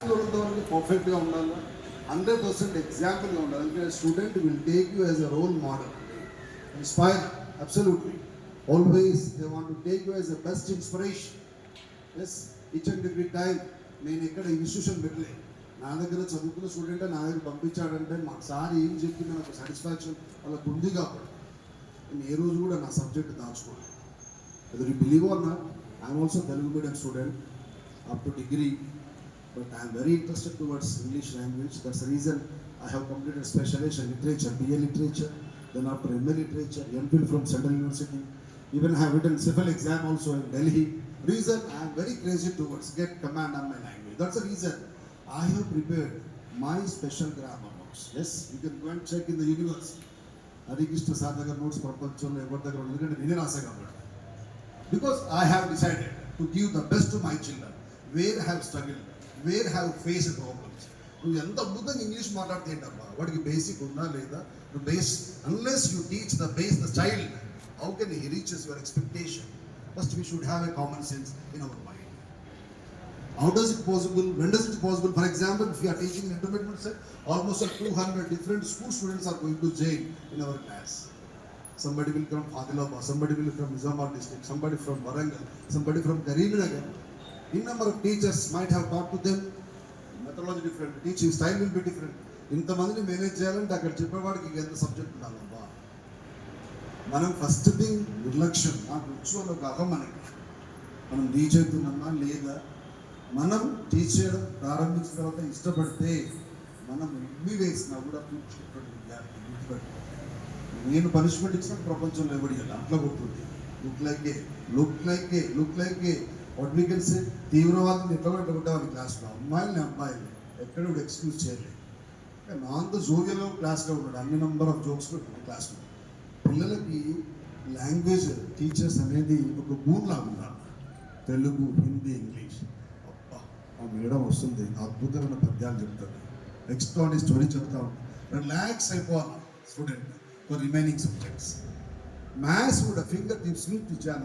పర్ఫెక్ట్గా ఉండాలి, 100% ఎగ్జాంపుల్గా ఉండాలి. ఎందుకంటే student will take you as a role model, inspire. Absolutely always they want to take you as a best inspiration. Yes, each and every time. నేను ఎక్కడ institution పెట్టలేదు, నా దగ్గర చదువుకున్న స్టూడెంట్ నా దగ్గర పంపించాడంటే మా సార్ ఏం చెప్పింది నాకు సాటిస్ఫాక్షన్ వాళ్ళకు ఉంది కాబట్టి నేను ఏ రోజు కూడా నా సబ్జెక్ట్ దాచుకోను. అది you believe are not, I'm also Telugu medium student up to degree, but I am very interested towards English language. That's the reason I have completed specialization in literature, BA literature, then after MA literature, MPhil from Central University. Even I have written civil exam also in Delhi. Reason I am very crazy towards get command on my language. That's the reason I have prepared my special grammar notes. Yes, you can go and check in the universe. Harikrishna Sir Nagar notes prapancham evar dagar undukante nene rasa kabatti. Because I have decided to give the best to my children. Where have struggled, where have faced problems. నువ్వు ఎంత అద్భుతంగా English మాట్లాడితే ఏంటమ్మా, వాడికి basic ఉందా లేదా? Base unless you teach the base the child, how can he reaches your expectation? First we should have a common sense in our mind. How does it possible? When does it possible? For example, if you are teaching intermediate set, almost 200 different school students are going to jail in our class. Somebody will come from Adilabad, somebody will from Nizamabad district, somebody from Warangal, somebody from Karimnagar. In number of teachers might have taught to them, methodology different, teaching style will be different. ఇంతమందిని manage చేయాలంటే అక్కడ చెప్పేవాడికి ఎంత subject ఉండాలబ్బా. మనం first thing నిర్లక్ష్యం, నాకు ఉత్సవాలు ఒక అహం మనకి, మనం రీచ్ అవుతున్నామా లేదా. మనం టీచ్ చేయడం ప్రారంభించిన తర్వాత ఇష్టపడితే మనం ఎన్ని వేసినా కూడా కూర్చుంటాడు విద్యార్థి. గుర్తుపెట్టు, నేను పనిష్మెంట్ ఇచ్చిన ప్రపంచంలో ఎవడి అట్లా కొడుతుంది. Look like a what we can say, తీవ్రవాదం ఎట్లా ఉంటామని క్లాస్లో అమ్మాయిలని అబ్బాయిలు ఎక్కడ కూడా ఎక్స్క్యూజ్ చేయలేదు. నాన్ ద జోవియల్లో క్లాస్లో ఉన్నాడు, అన్ని నెంబర్ ఆఫ్ జోక్స్ పెట్టాడు క్లాస్లో. పిల్లలకి లాంగ్వేజ్ టీచర్స్ అనేది ఒక బూన్ లాగా ఉండాలి. తెలుగు, హిందీ, ఇంగ్లీష్. అబ్బా, ఆ మేడం వస్తుంది, అద్భుతమైన పద్యాలు చెప్తాడు, ఎక్స్ట్రాడనరీ స్టోరీ చెప్తా ఉంటాడు, రిలాక్స్ అయిపోవాలి student for remaining subjects. Maths కూడా ఫింగర్ టిప్స్ ని టీచర్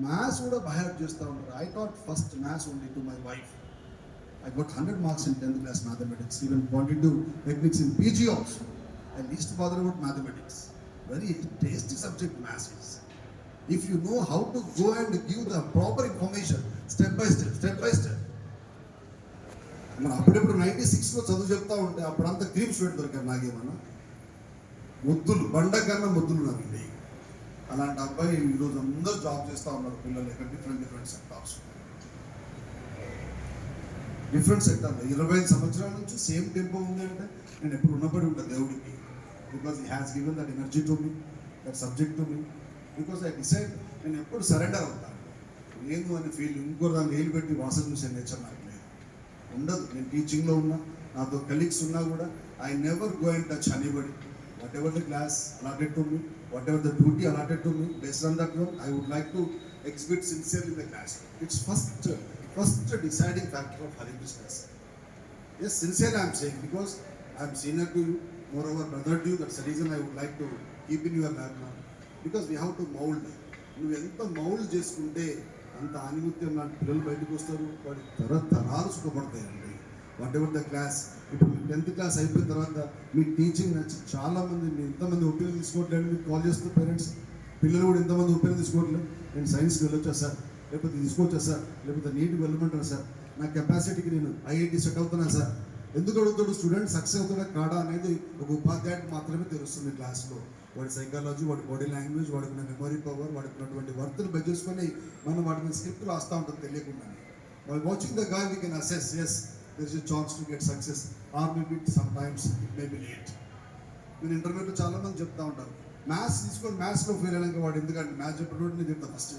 మ్యాథ్స్ కూడా బైహార్ట్ చేస్తూ ఉంటారు. I taught first maths only to my wife. I got 100 marks in 10th class mathematics, even quantitative techniques in PG also. I least bother about mathematics. Very tasty subject maths is. If you know how to go and give the proper information, step by step. మన అప్పుడప్పుడు 96లో చదువు చెప్తా ఉంటే అప్పుడంతా cream student దొరికారు నాకేమన్నా, ముద్దులు బండ కన్నా ముద్దులు నాకు. అలాంటి అబ్బాయి ఈరోజు అందరూ జాబ్ చేస్తూ ఉన్నారు పిల్లలు, ఇక్కడ డిఫరెంట్ సెక్టార్స్. 25 సంవత్సరాల నుంచి సేమ్ టెంపో ఉంది అంటే నేను ఎప్పుడు ఉన్నపడి ఉంటాను దేవుడికి. Because he has given that energy to me, that subject to me. Because I decide నేను ఎప్పుడు సరెండర్ అవుతాను. నేను అనే ఫీల్ ఇంకో దాన్ని ఏలు పెట్టి వాసన చూసే నేచర్ నాకు లేదు, ఉండదు. నేను టీచింగ్లో ఉన్నా, నాతో కలీగ్స్ ఉన్నా కూడా I never go and touch anybody. Whatever the class allotted to me, whatever the duty allotted to me, based on that one, I would like to exhibit sincerely in the class. It's first deciding factor of Harikrishna Sir. Yes, sincerely I am saying, because I am senior to you, moreover brother to you. That's the reason I would like to keep in your background, because we have to mold. నువ్వు ఎంత mould చేసుకుంటే అంత ఆనిముత్యం లాంటి పిల్లలు బయటకు వస్తారు, వాడి తరతరాలు సుఖపడతాయండి. Whatever the class. ఇప్పుడు 10th క్లాస్ అయిపోయిన తర్వాత మీ టీచింగ్ నచ్చి చాలామంది మీరు ఎంతమంది ఒపీనియన్ తీసుకోవట్లేదు, మీకు కాల్ చేస్తూ పేరెంట్స్, పిల్లలు కూడా ఎంతమంది ఒపీనియన్ తీసుకోవట్లేదు. నేను సైన్స్కి వెళ్ళొచ్చా సార్, లేకపోతే తీసుకోవచ్చా సార్, లేకపోతే నీట్కి వెళ్ళమంటారా సార్, నా కెపాసిటీకి నేను ఐఐటి సెట్ అవుతున్నా సార్. ఎందుకు అడుగుతాడు స్టూడెంట్ సక్సెస్ అవుతాడా కాడా అనేది ఒక ఉపాధ్యాయుడికి మాత్రమే తెలుస్తుంది క్లాస్లో. వాడి సైకాలజీ, వాడి బాడీ లాంగ్వేజ్, వాడికి ఉన్న మెమరీ పవర్, వాడికి ఉన్నటువంటి వర్తులు బెడ్ చేసుకొని మనం వాటిని స్క్రిప్ట్ రాస్తూ ఉంటాం తెలియకుండా. By watching the guy we can assess, yes there is a chance to get success, or maybe sometimes it may be late. నేను ఇంటర్వ్యూలో చాలా మంది చెప్తా ఉంటారు, మ్యాథ్స్ తీసుకొని మ్యాథ్స్లో ఫెయిల్ అయినాక వాడు ఎందుకంటే మ్యాథ్స్ చెప్పేటోడు నేను చెప్తా first.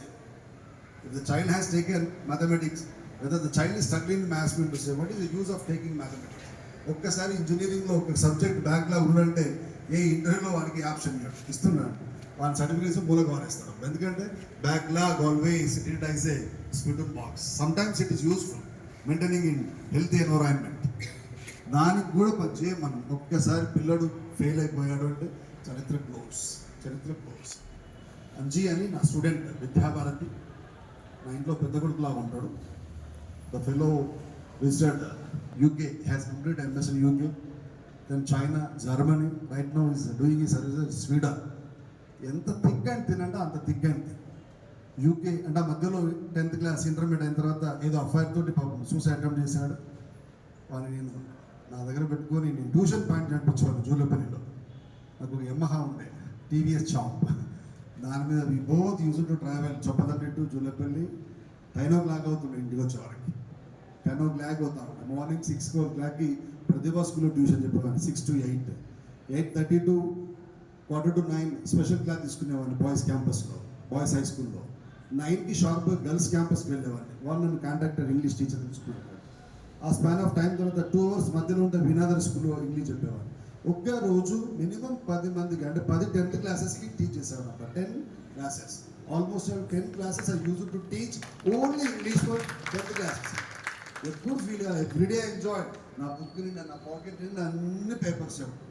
If the child has taken mathematics, whether the child is struggling maths to say what is the use of taking mathematics. ఒక్కసారి ఇంజనీరింగ్లో ఒక సబ్జెక్ట్ బ్యాక్లా ఉండంటే ఏ ఇంటర్వ్యూలో వాడికి ఆప్షన్ ఇస్తున్నాడు, వాడి సర్టిఫికేట్స్ మూలకు వారేస్తాడు. ఎందుకంటే backlog always it is a spittoon box. Sometimes it is useful maintaining in healthy environment. దానికి కూడా పనిచేయ. మనం ఒక్కసారి పిల్లడు ఫెయిల్ అయిపోయాడు అంటే చరిత్ర క్లోజ్. అంజీ అని నా స్టూడెంట్, విద్యాభారతి, నా ఇంట్లో పెద్ద కొడుకులాగా ఉంటాడు. The fellow visited UK, has completed MS in UK, then China, Germany, right now is doing his services in Sweden. ఎంత థిక్ అండ్ థిన్ అంటే అంత థిక్ అండ్ థిన్. యూకే అంటే ఆ మధ్యలో 10th క్లాస్ ఇంటర్మీడియట్ అయిన తర్వాత ఏదో అఫైర్ తోటి పాపం సూసైడ్ అటెంప్ట్ చేశాడు. వాడిని నేను నా దగ్గర పెట్టుకొని నేను ట్యూషన్ పాయింట్ నడిపించేవాడు జూలపల్లిలో. నాకు ఒక యమహా ఉండే టీవీఎస్ షాప్, దాని మీద we both use to travel Choppadandi to Julapalli. 10 o'clock అవుతుండే ఇంటికి వచ్చేవారికి, 10 o'clock అవుతాం. మార్నింగ్ 6 o'clockకి ప్రతిభా స్కూల్లో ట్యూషన్ చెప్పేవాడిని 6 to 8, 8:30 to 8:45 special class తీసుకునేవాడిని boys క్యాంపస్లో, బాయ్స్ హై స్కూల్లో. 9కి షార్ప్ గర్ల్స్ క్యాంపస్కి వెళ్ళేవాడిని. వాళ్ళు నన్ను కాంట్రాక్టర్ ఇంగ్లీష్ టీచర్ తీసుకునేవాడు. ఆ స్పాన్ ఆఫ్ టైం తర్వాత 2 hours మధ్యలో ఉంటే వినాదర్ స్కూల్లో ఇంగ్లీష్ చెప్పేవాడిని. ఒక్క రోజు మినిమం 10 మందికి, అంటే 10 10th క్లాసెస్కి టీచ్ చేసేవాడు అన్నమాట. 10 classes, almost 10 classes I used to teach only English for 10th classes. A good feeling, every day I enjoyed. నా బుక్ నిండా, నా పాకెట్ నిండా అన్ని పేపర్స్ చెప్పు.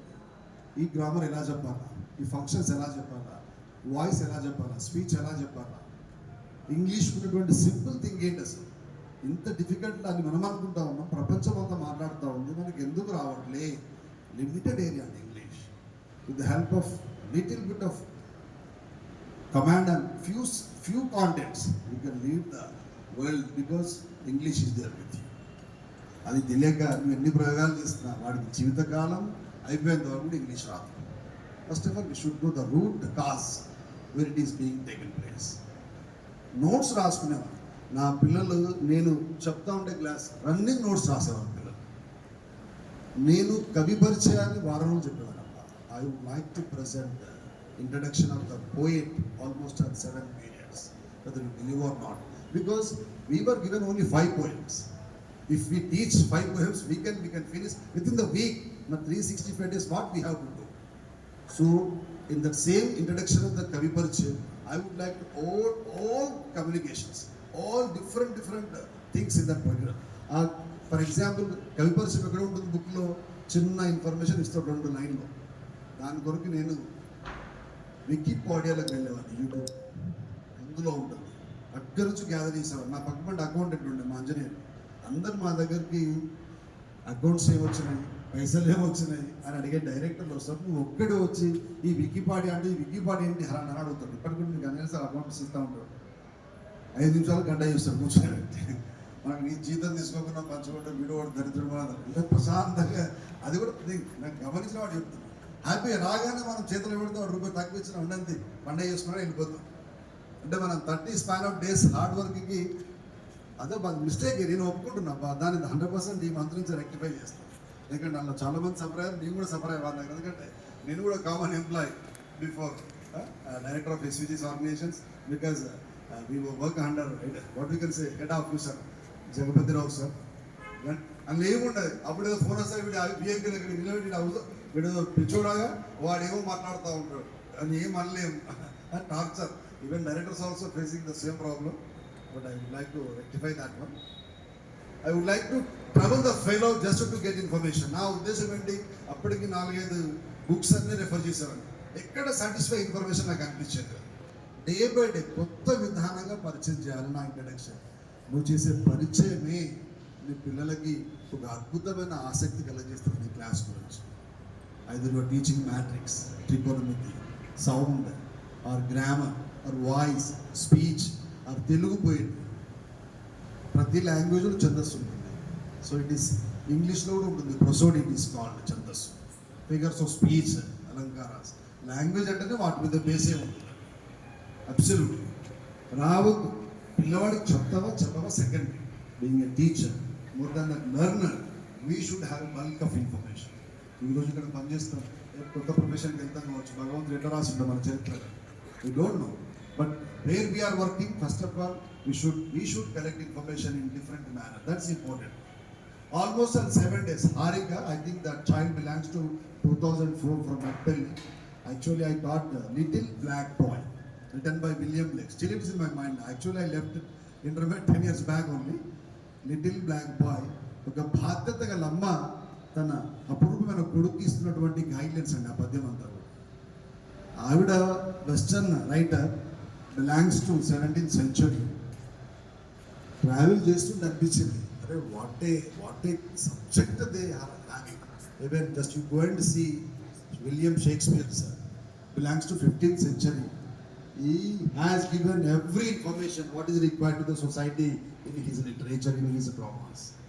ఈ గ్రామర్ ఎలా చెప్పాలా, ఈ ఫంక్షన్స్ ఎలా చెప్పాలా, వాయిస్ ఎలా చెప్పాలా, స్పీచ్ ఎలా చెప్పాలా, ఇంగ్లీష్ ఉన్నటువంటి సింపుల్ థింగ్ ఏంటి అసలు. ఇంత డిఫికల్ట్ అని మనం అనుకుంటా ఉన్నాం, ప్రపంచం అంతా మాట్లాడుతూ ఉంది, మనకి ఎందుకు రావట్లే? లిమిటెడ్ ఏరియా అండి English. With the help of little bit of command and few contents you can leave the world because English is there with you. అది తెలియక నువ్వు ఎన్ని ప్రయోగాలు చేస్తున్నా వాడికి జీవితకాలం అయిపోయేంత వరకు ఇంగ్లీష్ రాదు. First of all we should go the root cause where it is being taken place. Notes రాసుకునేవాడు నా పిల్లలు. నేను చెప్తా ఉంటే క్లాస్ రన్నింగ్ నోట్స్ రాసేవాడు పిల్లలు. నేను కవి పరిచయాన్ని వారం రోజులు చెప్పేవాడు. I would like to present introduction of the poet almost on 7 periods, whether you believe or not, because we were given only 5 poems. If we teach 5 poems, we can finish within the week. Now 365 days what we have to do. So in the same introduction of the Kavi Parichayam, I would like to all communications, all different things in that program. For example, Kavi Parichayam ekkada untundi book lo chinna information istadu 2 line lo. దాని కొరకు నేను వికీపీడియాలోకి వెళ్ళేవాడిని. YouTube అందులో ఉంటుంది, అక్కడి నుంచి gather చేసేవాడు. నా పక్కన అకౌంటెంట్ ఉండే మా ఇంజనీర్. అందరు మా దగ్గరికి అకౌంట్స్ ఏమొచ్చినాయి, పైసలు ఏమొచ్చినాయి అని అడిగే డైరెక్టర్లు వస్తారు. నువ్వు ఒక్కడే వచ్చి ఈ వికీపీడియా అంటే ఈ వికీపీడియా ఏంటి అని అడుగుతాడు. ఇప్పటికి కూడా మీకు అన్నీ సార్ అకౌంట్స్ ఇస్తూ ఉంటాడు. 5 నిమిషాలు గంట చేస్తాడు కూర్చొని. మనకి నీ జీతం తీసుకోకుండా పంచుకుంటే వీడు వాడు దరిద్రుడు మాత్రం ఇంకా ప్రశాంతంగా. అది కూడా నాకు గమనించిన వాడు చెప్తాను. హ్యాపీగా రాగానే మనం చేతులు పెడితే ₹1 తక్కువ ఇచ్చిన ఉండండి పండగ చేసుకున్నా వెళ్ళిపోతాం. అంటే మనం 30 స్పాన్ ఆఫ్ డేస్ హార్డ్ వర్క్కి అదే మిస్టేక్ నేను ఒప్పుకుంటున్నా. దాన్ని 100% ఈ మంత్ నుంచి రెక్టిఫై చేస్తాను. ఎందుకంటే అందులో చాలామంది సఫర్ అయ్యారు, నేను కూడా సఫర్ అయ్యేవాళ్ళు. ఎందుకంటే నేను కూడా common employee before director of SVGS organizations, because we work under what we can say head officer Jagapathirao sir. అందులో ఏముండదు. అప్పుడు ఏదో ఫోన్ వస్తే వీడు బిఏపీ దగ్గర నిలబెట్టి వీడు పిచ్చోడాగా వాడేమో మాట్లాడుతూ ఉంటాడు అని ఏం అనలేము. Torture. Even directors also facing the same problem. But I would like to rectify that one. I would like to travel the fellow just to get information. నా ఉద్దేశం ఏంటి, అప్పటికి 4-5 బుక్స్ అన్నీ రెఫర్ చేసేవాడిని. ఎక్కడ సాటిస్ఫై ఇన్ఫర్మేషన్ నాకు అనిపించేది. Day by day కొత్త విధానంగా పరిచయం చేయాలి. నా ఇంట్రడక్షన్ నువ్వు చేసే పరిచయమే నీ పిల్లలకి ఒక అద్భుతమైన ఆసక్తి కలగజేస్తుంది నీ క్లాస్ గురించి. either you are teaching matrix, trigonometry, sound or grammar or voice, speech or Telugu poetry. ప్రతి లాంగ్వేజ్లో ఛందస్సు ఉంటుంది. సో ఇట్ ఈస్ ఇంగ్లీష్లో కూడా ఉంటుంది. ప్రొసోడ్ ఇట్ ఈస్ కాల్డ్ ఛందస్సు. ఫిగర్స్ ఆఫ్ స్పీచ్, అలంకారాస్. లాంగ్వేజ్ అంటేనే వాటి మీద బేసే ఉంటుంది. అబ్సల్యూట్లీ రావద్దు. పిల్లవాడికి చెప్పవా secondary. Being a teacher more than the learner we should have bulk of information. ఈరోజు ఇక్కడ పనిచేస్తాం, కొత్త ప్రొఫెషన్కి వెళ్తాం కావచ్చు. భగవంతుడు ఎట్లా రాసి ఉంటాం మన చరిత్రలో, we don't know. But where we are working, first of all we should collect information in different manner. That's important. Almost on 7 days, Harika, I think that child belongs to 2004 from Appelli. Actually, I taught Little Black Boy, written by William Blake. Still it is in my mind. Actually, I left it intermediate 10 years back only. Little Black Boy. ఒక బాధ్యత గల అమ్మ తన అపురూపమైన కొడుకు ఇస్తున్నటువంటి guidelines అండి ఆ పద్యం అంతా. ఆవిడ western writer, belongs to 17th century. Travel చేస్తూ అనిపించింది Arey, what a subject they are having. Even just you go and see William Shakespeare, sir, belongs to 15th century. He has given every information what is required to the society in his literature, in his dramas.